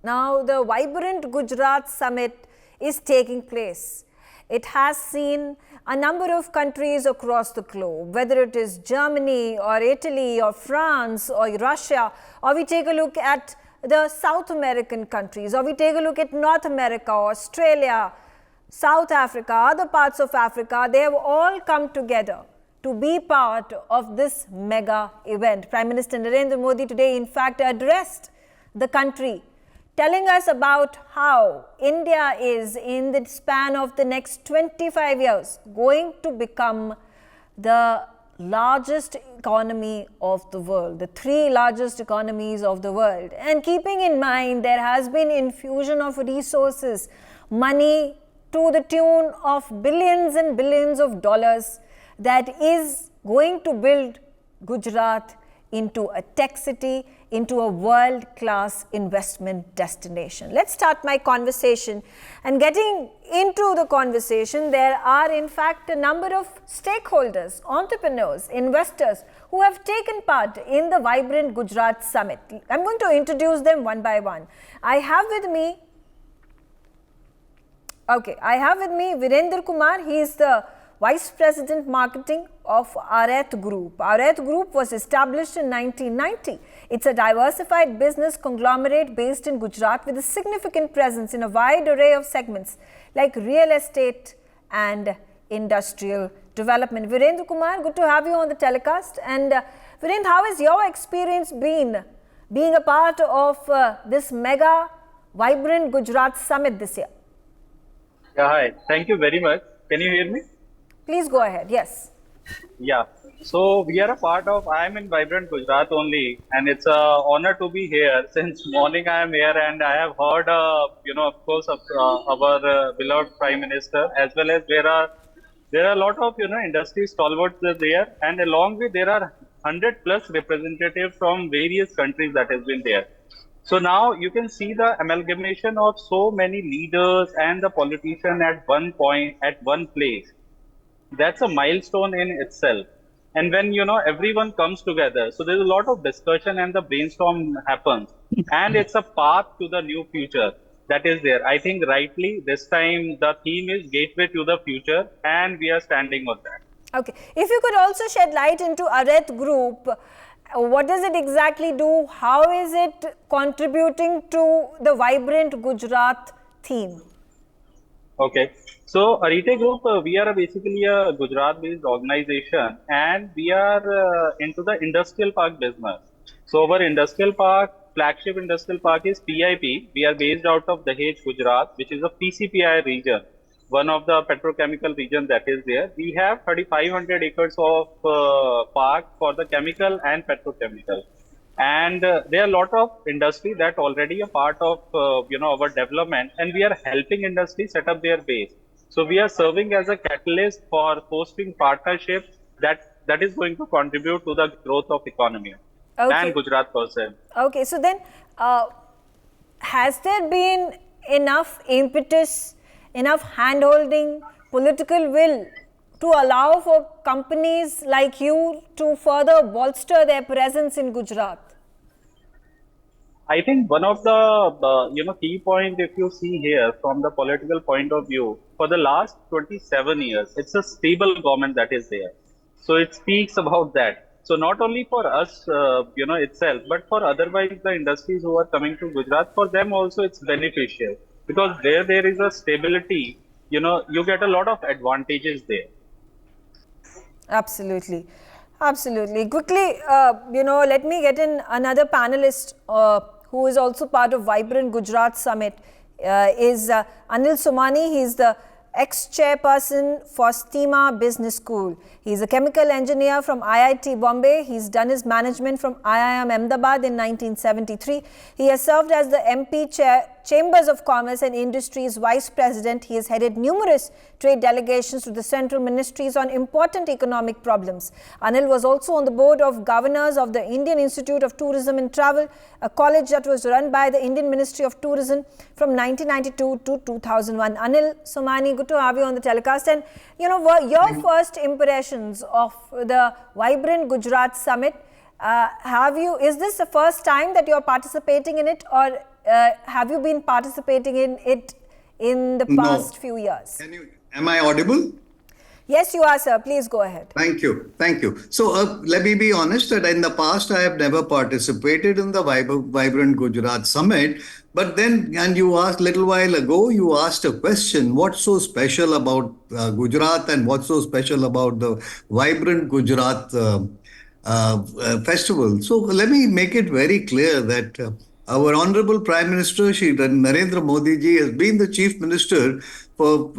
Now, the Vibrant Gujarat Summit is taking place. It has seen a number of countries across the globe, whether it is Germany or Italy or France or Russia, or we take a look at the South American countries, or we take a look at North America, Australia, South Africa, other parts of Africa. They have all come together to be part of this mega event. Prime Minister Narendra Modi today, in fact, addressed the country, telling us about how India is, in the span of the next 25 years, going to become the largest economy of the world, the three largest economies of the world. And keeping in mind, there has been infusion of resources, money to the tune of billions and billions of dollars that is going to build Gujarat into a tech city, into a world-class investment destination. Let's start my conversation. And getting into the conversation, there are in fact a number of stakeholders, entrepreneurs, investors who have taken part in the Vibrant Gujarat Summit. I'm going to introduce them one by one. I have with me Virendra Kumar. He is the Vice President Marketing of Areth Group. Areth Group was established in 1990. It's a diversified business conglomerate based in Gujarat with a significant presence in a wide array of segments like real estate and industrial development. Virendra Kumar, good to have you on the telecast. And Virendra, how has your experience been being a part of this mega Vibrant Gujarat Summit this year? Yeah, hi. Thank you very much. Can you hear me? Please go ahead. Yes. Yeah. So we are a part of, I am in Vibrant Gujarat only, and it's an honor to be here. Since morning I am here, and I have heard, of course, of our beloved Prime Minister, as well as there are a lot of, industry stalwarts there, and along with there are 100 plus representatives from various countries that has been there. So now you can see the amalgamation of so many leaders and the politician at one point, at one place. That's a milestone in itself. And when, everyone comes together, so there's a lot of discussion and the brainstorm happens. And it's a path to the new future that is there. I think rightly this time the theme is Gateway to the Future, and we are standing on that. Okay. If you could also shed light into Areth Group, what does it exactly do? How is it contributing to the Vibrant Gujarat theme? Okay. So, Arete Group, we are basically a Gujarat-based organization, and we are into the industrial park business. So, our industrial park, flagship industrial park is PIP. We are based out of Dahej, Gujarat, which is a PCPI region, one of the petrochemical regions that is there. We have 3,500 acres of park for the chemical and petrochemical. And there are a lot of industry that already a part of our development, and we are helping industry set up their base. So we are serving as a catalyst for fostering partnerships that is going to contribute to the growth of economy and Gujarat per se. Okay, so then has there been enough impetus, enough hand-holding, political will to allow for companies like you to further bolster their presence in Gujarat? I think one of the key point, if you see here from the political point of view, for the last 27 years, it's a stable government that is there. So it speaks about that. So not only for us, itself, but for otherwise the industries who are coming to Gujarat, for them also it's beneficial, because there is a stability. You get a lot of advantages there. Absolutely. Absolutely. Quickly, let me get in another panelist who is also part of Vibrant Gujarat Summit is Anil Somani. He is the ex-chairperson for STEMA Business School. He is a chemical engineer from IIT Bombay. He's done his management from IIM Ahmedabad in 1973. He has served as the MP Chambers of Commerce and Industries Vice President. He has headed numerous trade delegations to the central ministries on important economic problems. Anil was also on the board of governors of the Indian Institute of Tourism and Travel, a college that was run by the Indian Ministry of Tourism from 1992 to 2001. Anil Somani, good to have you on the telecast. And your first impressions of the Vibrant Gujarat Summit, is this the first time that you're participating in it, or have you been participating in it in the No. past few years? Am I audible? Yes, you are, sir. Please go ahead. Thank you. Thank you. So let me be honest that in the past I have never participated in the Vibrant Gujarat Summit. But then, and you asked a little while ago, you asked a question, what's so special about Gujarat and what's so special about the Vibrant Gujarat festival? So let me make it very clear that our Honorable Prime Minister Shri Narendra Modi ji has been the Chief Minister of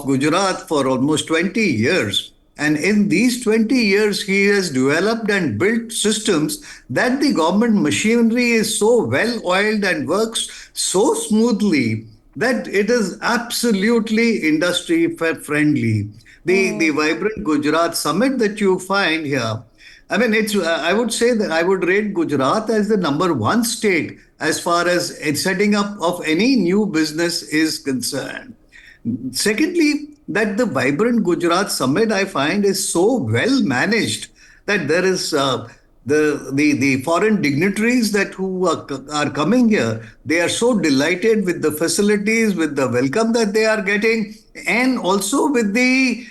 Gujarat for almost 20 years. And in these 20 years, he has developed and built systems that the government machinery is so well oiled and works so smoothly that it is absolutely industry friendly. The Vibrant Gujarat Summit that you find here, I mean, I would say that I would rate Gujarat as the number one state as far as setting up of any new business is concerned. Secondly, that the Vibrant Gujarat Summit I find is so well managed that there is the foreign dignitaries that who are coming here, they are so delighted with the facilities, with the welcome that they are getting, and also with the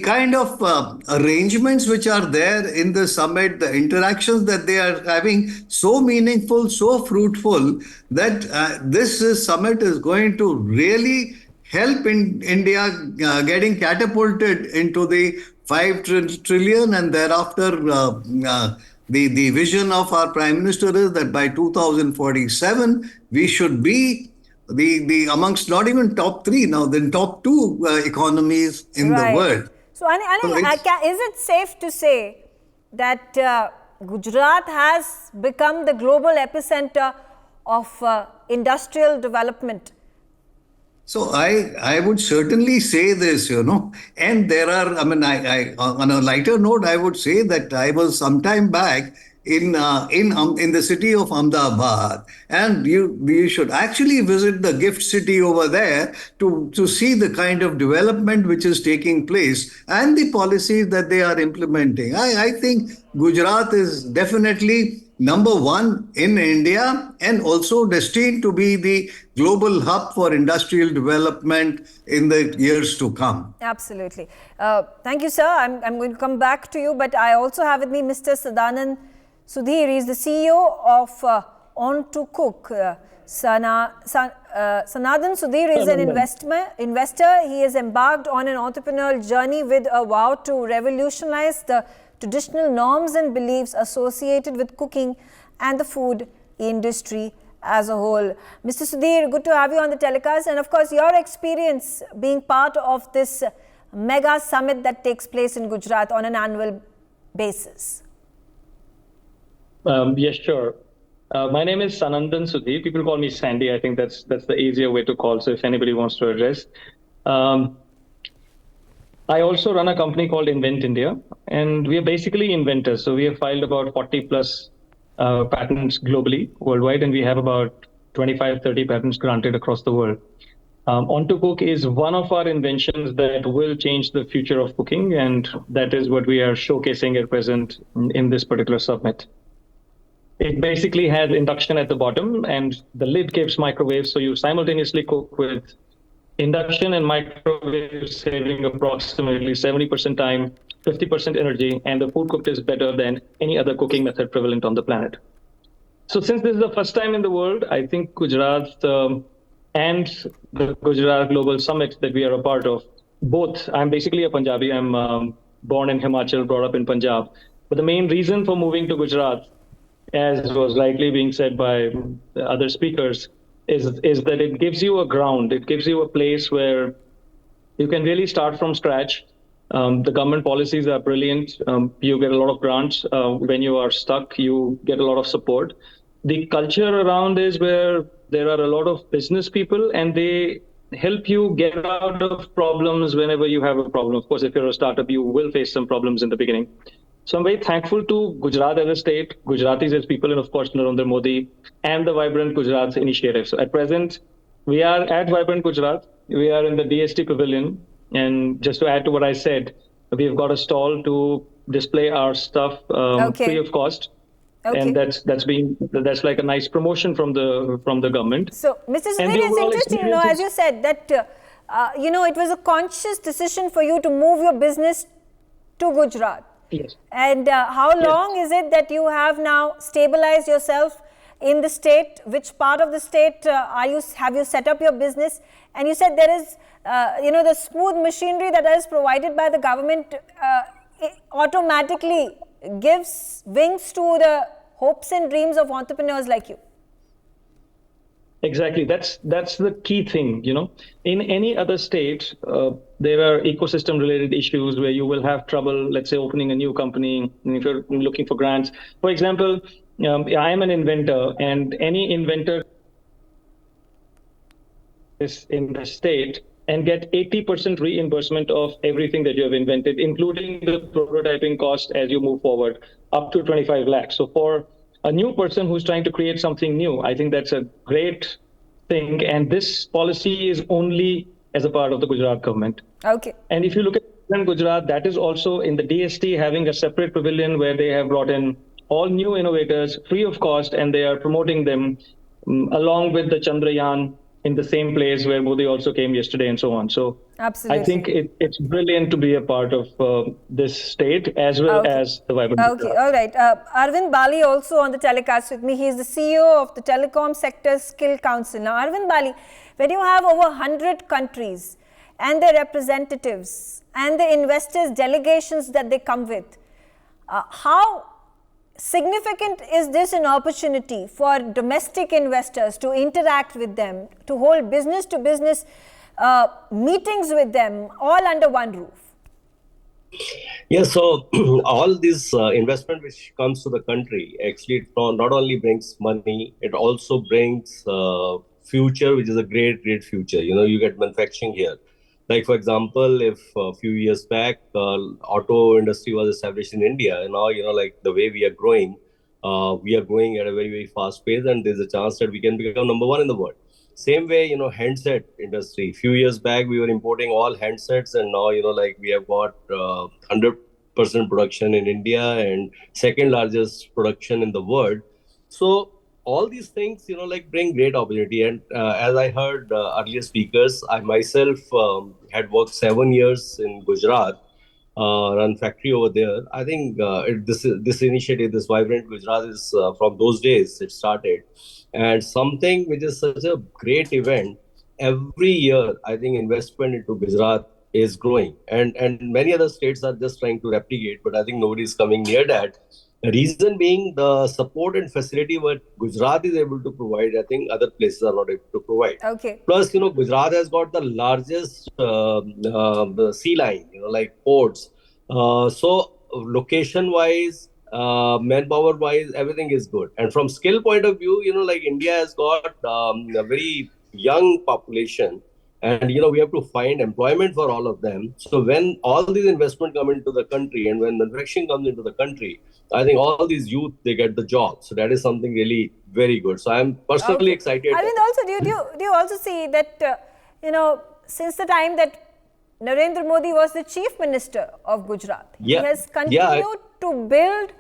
kind of arrangements which are there in the summit, the interactions that they are having, so meaningful, so fruitful, that summit is going to really help in India getting catapulted into the 5 trillion, and thereafter the vision of our Prime Minister is that by 2047 we should be the amongst not even top 3 now, then top 2 economies in the world. So, is it safe to say that Gujarat has become the global epicenter of industrial development? So I would certainly say this, and there are, I mean, I on a lighter note, I would say that I was some time back in the city of Ahmedabad, and you should actually visit the gift city over there to see the kind of development which is taking place and the policies that they are implementing. I think Gujarat is definitely number one in India and also destined to be the global hub for industrial development in the years to come. Absolutely. Thank you, sir. I'm going to come back to you, but I also have with me Mr. Sadanand Sudhir. He is the CEO of On to Cook. Sanadhan Sudhir is an investor. He has embarked on an entrepreneurial journey with a vow to revolutionize the traditional norms and beliefs associated with cooking and the food industry as a whole. Mr. Sudhir, good to have you on the telecast, and of course your experience being part of this mega summit that takes place in Gujarat on an annual basis. Yes, sure. My name is Sanandan Sudhir. People call me Sandy. I think that's the easier way to call. So if anybody wants to address. I also run a company called Invent India, and we are basically inventors. So we have filed about 40 plus patents globally, worldwide, and we have about 25, 30 patents granted across the world. On to Cook is one of our inventions that will change the future of cooking, and that is what we are showcasing at present in this particular summit. It basically has induction at the bottom, and the lid keeps microwave, so you simultaneously cook with induction and microwave, saving approximately 70% time, 50% energy, and the food cooked is better than any other cooking method prevalent on the planet. So since this is the first time in the world, I think Gujarat and the Gujarat Global Summit that we are a part of, both, I'm basically a Punjabi, I'm born in Himachal, brought up in Punjab. But the main reason for moving to Gujarat, as was likely being said by other speakers, is that it gives you a ground. It gives you a place where you can really start from scratch. The government policies are brilliant. You get a lot of grants. When you are stuck, you get a lot of support. The culture around is where there are a lot of business people, and they help you get out of problems whenever you have a problem. Of course, if you're a startup, you will face some problems in the beginning. So I'm very thankful to Gujarat as a state, Gujaratis as people, and of course Narendra Modi and the Vibrant Gujarat initiative. So at present, we are at Vibrant Gujarat. We are in the DST Pavilion. And just to add to what I said, we've got a stall to display our stuff free of cost. And that's like a nice promotion from the government. So, Mr. And Sudhir, the it's overall interesting, experience as you said, that it was a conscious decision for you to move your business to Gujarat. Yes. And how long is it that you have now stabilized yourself in the state? Which part of the state have you set up your business? And you said there is, the smooth machinery that is provided by the government it automatically gives wings to the hopes and dreams of entrepreneurs like you. Exactly. That's the key thing. In any other state, there are ecosystem related issues where you will have trouble, let's say, opening a new company, and if you're looking for grants. For example, I am an inventor, and any inventor is in the state and get 80% reimbursement of everything that you have invented, including the prototyping cost as you move forward, up to 25 lakhs. So for a new person who's trying to create something new, I think that's a great thing. And this policy is only as a part of the Gujarat government. Okay. And if you look at Gujarat, that is also in the DST having a separate pavilion where they have brought in all new innovators free of cost, and they are promoting them along with the Chandrayaan in the same place where Modi also came yesterday and so on. So absolutely, I think it's brilliant to be a part of this state as well as the vibrant. Okay, all right. Arvind Bali also on the telecast with me. He is the CEO of the Telecom Sector Skill Council. Now, Arvind Bali, when you have over 100 countries and their representatives and the investors' delegations that they come with, how significant is this an opportunity for domestic investors to interact with them, to hold business to business meetings with them, all under one roof? Yeah, so all this investment which comes to the country, actually it not only brings money, it also brings future, which is a great future. You get manufacturing here. Like, for example, if a few years back, auto industry was established in India, and now, like the way we are growing at a very, very fast pace, and there's a chance that we can become number one in the world. Same way, handset industry. A few years back, we were importing all handsets, and now, we have got 100% production in India and second largest production in the world. So all these things, bring great opportunity. And as I heard earlier speakers, I myself had worked 7 years in Gujarat, run factory over there. I think this initiative, this Vibrant Gujarat, is from those days it started. And something which is such a great event, every year, I think investment into Gujarat is growing. And many other states are just trying to replicate, but I think nobody is coming near that. The reason being the support and facility what Gujarat is able to provide, I think other places are not able to provide. Okay. Plus, Gujarat has got the largest sea line, like ports. So location-wise, manpower-wise, everything is good. And from skill point of view, like India has got a very young population. And, we have to find employment for all of them. So when all these investment come into the country and when manufacturing comes into the country, I think all these youth, they get the job. So that is something really very good. So I'm personally excited. I mean, also, do you also see that, since the time that Narendra Modi was the chief minister of Gujarat, he has continued to build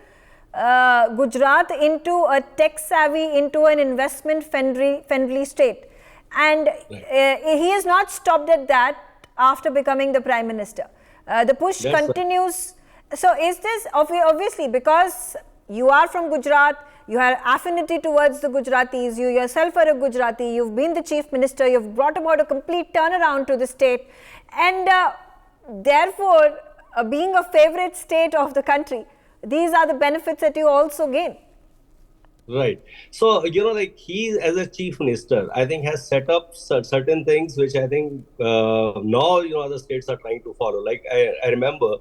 Gujarat into a tech-savvy, into an investment-friendly state. And he has not stopped at that after becoming the Prime Minister. The push continues. So is this, obviously, because you are from Gujarat, you have affinity towards the Gujaratis, you yourself are a Gujarati, you've been the Chief Minister, you've brought about a complete turnaround to the state, and therefore, being a favorite state of the country, these are the benefits that you also gain. Right. So, he, as a chief minister, I think has set up certain things which I think now, other states are trying to follow. Like, I remember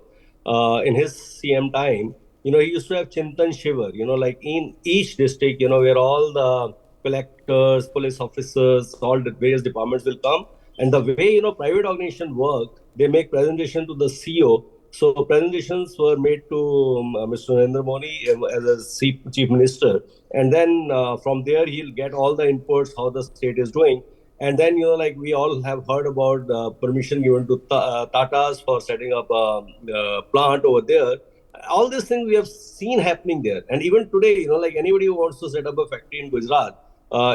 in his CM time, he used to have Chintan Shivar, like in each district, where all the collectors, police officers, all the various departments will come. And the way, private organization work, they make presentation to the CEO. So presentations were made to Mr. Narendra Modi as a chief minister. And then from there, he'll get all the inputs, how the state is doing. And then, like we all have heard about permission given to Tatas for setting up a plant over there. all these things we have seen happening there. And even today, like anybody who wants to set up a factory in Gujarat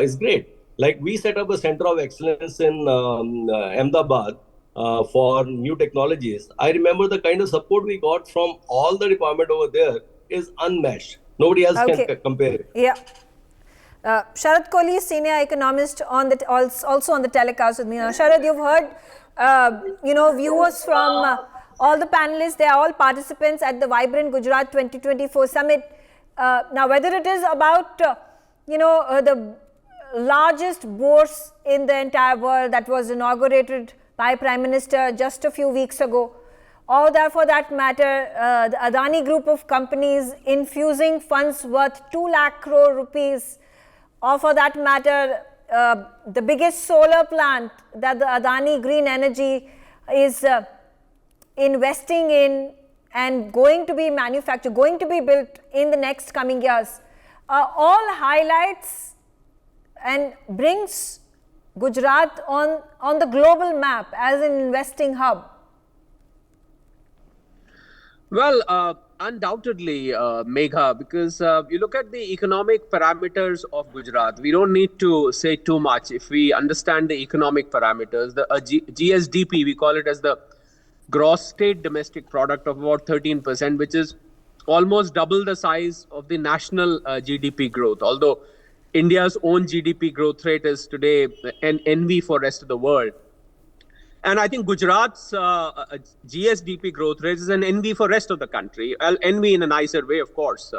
is great. Like we set up a center of excellence in Ahmedabad for new technologies. I remember the kind of support we got from all the department over there is unmatched. Nobody else can compare it. Yeah. Sharad Kohli, senior economist, also on the telecast with me. Now, Sharad, you've heard, viewers from all the panelists. They are all participants at the Vibrant Gujarat 2024 Summit. Now, whether it is about, the largest bourse in the entire world that was inaugurated by Prime Minister just a few weeks ago, or that for that matter, the Adani group of companies infusing funds worth 2 lakh crore rupees, or for that matter, the biggest solar plant that the Adani Green Energy is investing in and going to be manufactured, going to be built in the next coming years, all highlights and brings Gujarat on the global map as an investing hub. Well, undoubtedly, Megha, because you look at the economic parameters of Gujarat, we don't need to say too much. If we understand the economic parameters, the GSDP, we call it as the gross state domestic product of about 13%, which is almost double the size of the national GDP growth. Although India's own GDP growth rate is today an envy for rest of the world. And I think Gujarat's GSDP growth rate is an envy for rest of the country. Well, envy in a nicer way, of course.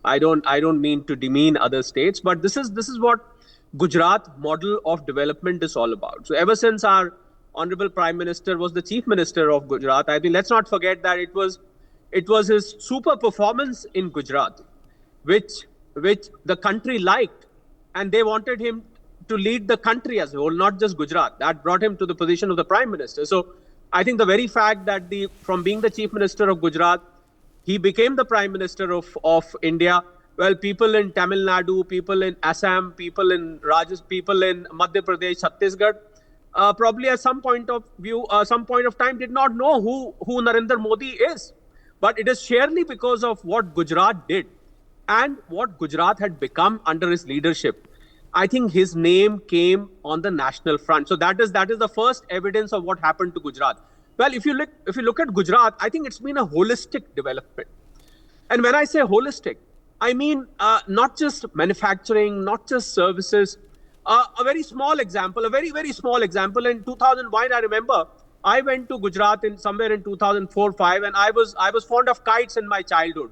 I don't mean to demean other states, but this is what Gujarat model of development is all about. So ever since our Honorable Prime Minister was the Chief Minister of Gujarat, I think let's not forget that it was his super performance in Gujarat, which the country liked, and they wanted him to lead the country as a whole, not just Gujarat. That brought him to the position of the Prime Minister. So I think the very fact that from being the Chief Minister of Gujarat, he became the Prime Minister of India. Well, people in Tamil Nadu, people in Assam, people in Rajasthan, people in Madhya Pradesh, Chhattisgarh, probably at some point of time did not know who Narendra Modi is. But it is sheerly because of what Gujarat did and what Gujarat had become under his leadership. I think his name came on the national front. So that is the first evidence of what happened to Gujarat. Well, if you look at Gujarat, I think it's been a holistic development. And when I say holistic, I mean not just manufacturing, not just services. A very small example, a very, very small example. In 2001, I remember I went to Gujarat somewhere in 2004-05, and I was fond of kites in my childhood.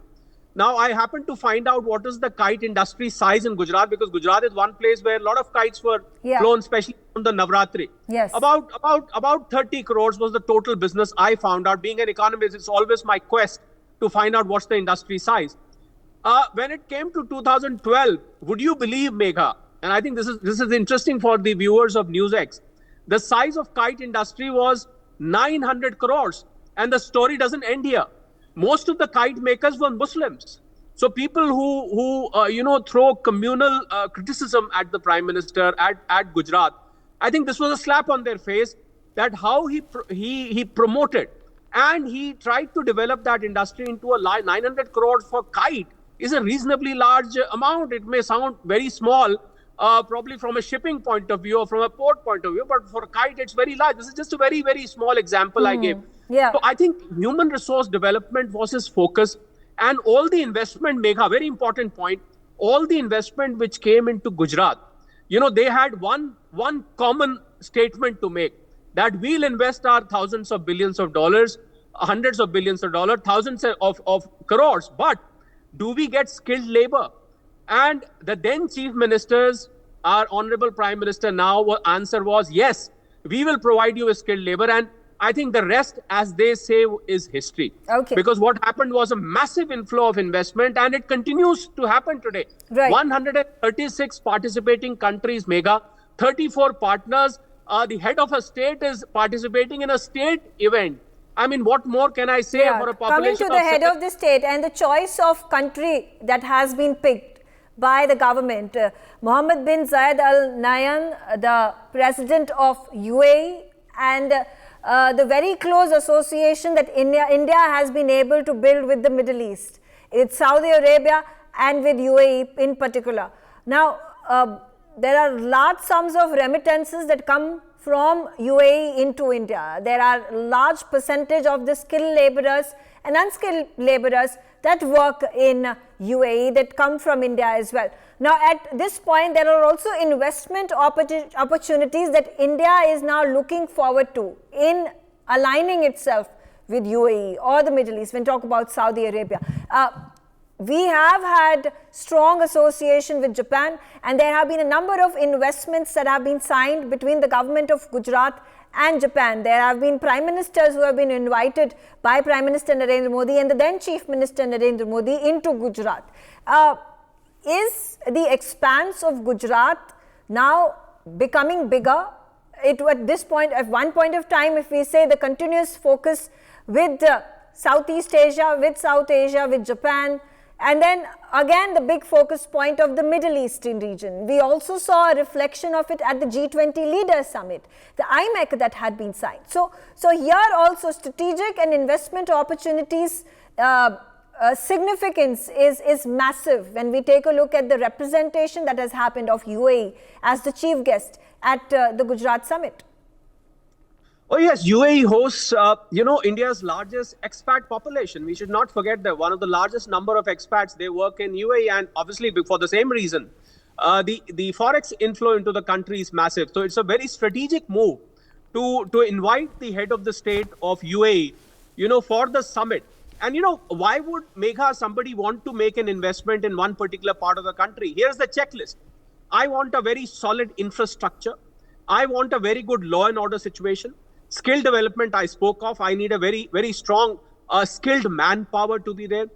Now, I happened to find out what is the kite industry size in Gujarat, because Gujarat is one place where a lot of kites were flown, especially on the Navratri. Yes. About 30 crores was the total business I found out. Being an economist, it's always my quest to find out what's the industry size. When it came to 2012, would you believe, Megha, and I think this is interesting for the viewers of NewsX, the size of kite industry was 900 crores. And the story doesn't end here. Most of the kite makers were Muslims. So people who throw communal criticism at the Prime Minister, at Gujarat, I think this was a slap on their face, that how he promoted and he tried to develop that industry into a 900 crores for kite is a reasonably large amount. It may sound very small, probably from a shipping point of view or from a port point of view, but for a kite, it's very large. This is just a very, very small example I gave. Yeah. So I think human resource development was his focus, and all the investment, Megha, very important point, all the investment which came into Gujarat, they had one common statement to make, that we'll invest our thousands of billions of dollars, hundreds of billions of dollars, thousands of crores, but do we get skilled labor? And the then Chief Ministers, our Honorable Prime Minister now, answer was, yes, we will provide you with skilled labor. And I think the rest, as they say, is history. Okay. Because what happened was a massive inflow of investment, and it continues to happen today. Right. 136 participating countries, Megha, 34 partners. The head of a state is participating in a state event. I mean, what more can I say for a population? Coming to the head of the state and the choice of country that has been picked by the government, Mohammed bin Zayed Al Nahyan, the president of UAE, and the very close association that India has been able to build with the Middle East. It's Saudi Arabia and with UAE in particular. Now, there are large sums of remittances that come from UAE into India. There are large percentage of the skilled laborers and unskilled laborers that work in UAE that come from India as well. Now, at this point, there are also investment opportunities that India is now looking forward to in aligning itself with UAE or the Middle East when we talk about Saudi Arabia. We have had strong association with Japan, and there have been a number of investments that have been signed between the government of Gujarat and Japan. There have been prime ministers who have been invited by Prime Minister Narendra Modi and the then Chief Minister Narendra Modi into Gujarat. Is the expanse of Gujarat now becoming bigger? At this point, at one point of time, if we say the continuous focus with Southeast Asia, with South Asia, with Japan, and then again the big focus point of the Middle Eastern region. We also saw a reflection of it at the G20 Leaders Summit, the IMEC that had been signed. So here also strategic and investment opportunities significance is massive when we take a look at the representation that has happened of UAE as the chief guest at the Gujarat Summit. Oh yes, UAE hosts, India's largest expat population. We should not forget that one of the largest number of expats, they work in UAE, and obviously for the same reason, the forex inflow into the country is massive. So it's a very strategic move to invite the head of the state of UAE, for the summit. And why would somebody want to make an investment in one particular part of the country? Here's the checklist. I want a very solid infrastructure. I want a very good law and order situation. Skill development I spoke of. I need a very, very strong skilled manpower to be there.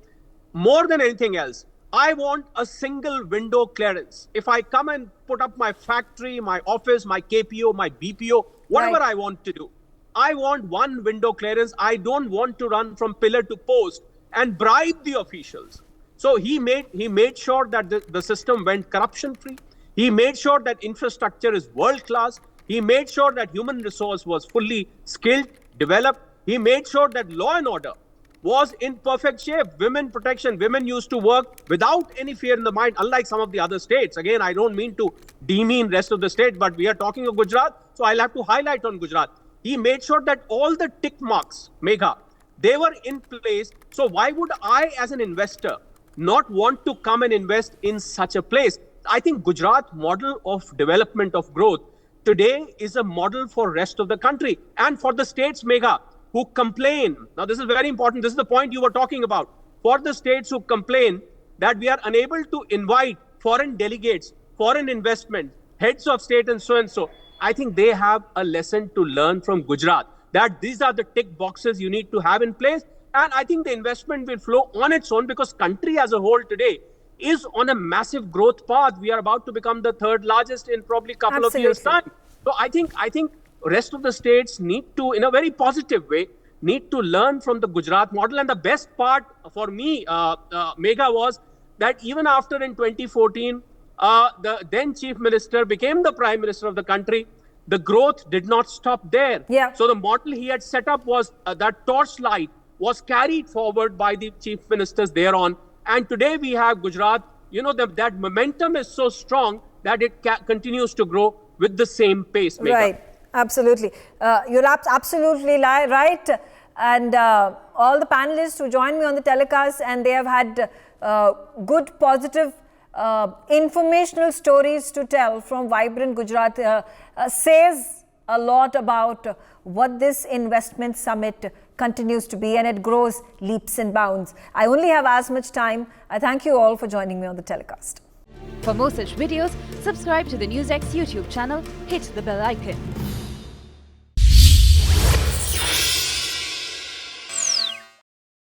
More than anything else, I want a single window clearance. If I come and put up my factory, my office, my KPO, my BPO, whatever I want to do, I want one window clearance. I don't want to run from pillar to post and bribe the officials. So he made sure that the system went corruption free. He made sure that infrastructure is world class. He made sure that human resource was fully skilled, developed. He made sure that law and order was in perfect shape. Women protection, women used to work without any fear in the mind, unlike some of the other states. Again, I don't mean to demean rest of the state, but we are talking of Gujarat, so I'll have to highlight on Gujarat. He made sure that all the tick marks, Megha, they were in place. So why would I, as an investor, not want to come and invest in such a place? I think Gujarat model of development of growth today is a model for rest of the country and for the states, Megha, who complain. Now, this is very important. This is the point you were talking about. For the states who complain that we are unable to invite foreign delegates, foreign investment, heads of state and so, I think they have a lesson to learn from Gujarat, that these are the tick boxes you need to have in place. And I think the investment will flow on its own because country as a whole today is on a massive growth path. We are about to become the third largest in probably a couple of years' time. So I think rest of the states need to, in a very positive way, need to learn from the Gujarat model. And the best part for me, Megha, was that even after in 2014, the then Chief Minister became the Prime Minister of the country, the growth did not stop there. Yeah. So the model he had set up was that torchlight was carried forward by the Chief Ministers thereon. And today we have Gujarat, that momentum is so strong that it continues to grow with the same pace. Megha. Right, absolutely. You're absolutely right. And all the panelists who joined me on the telecast, and they have had good, positive, informational stories to tell from vibrant Gujarat, says a lot about what this investment summit continues to be, and it grows leaps and bounds. I only have as much time. I thank you all for joining me on the telecast. For more such videos, subscribe to the NewsX YouTube channel, hit the bell icon.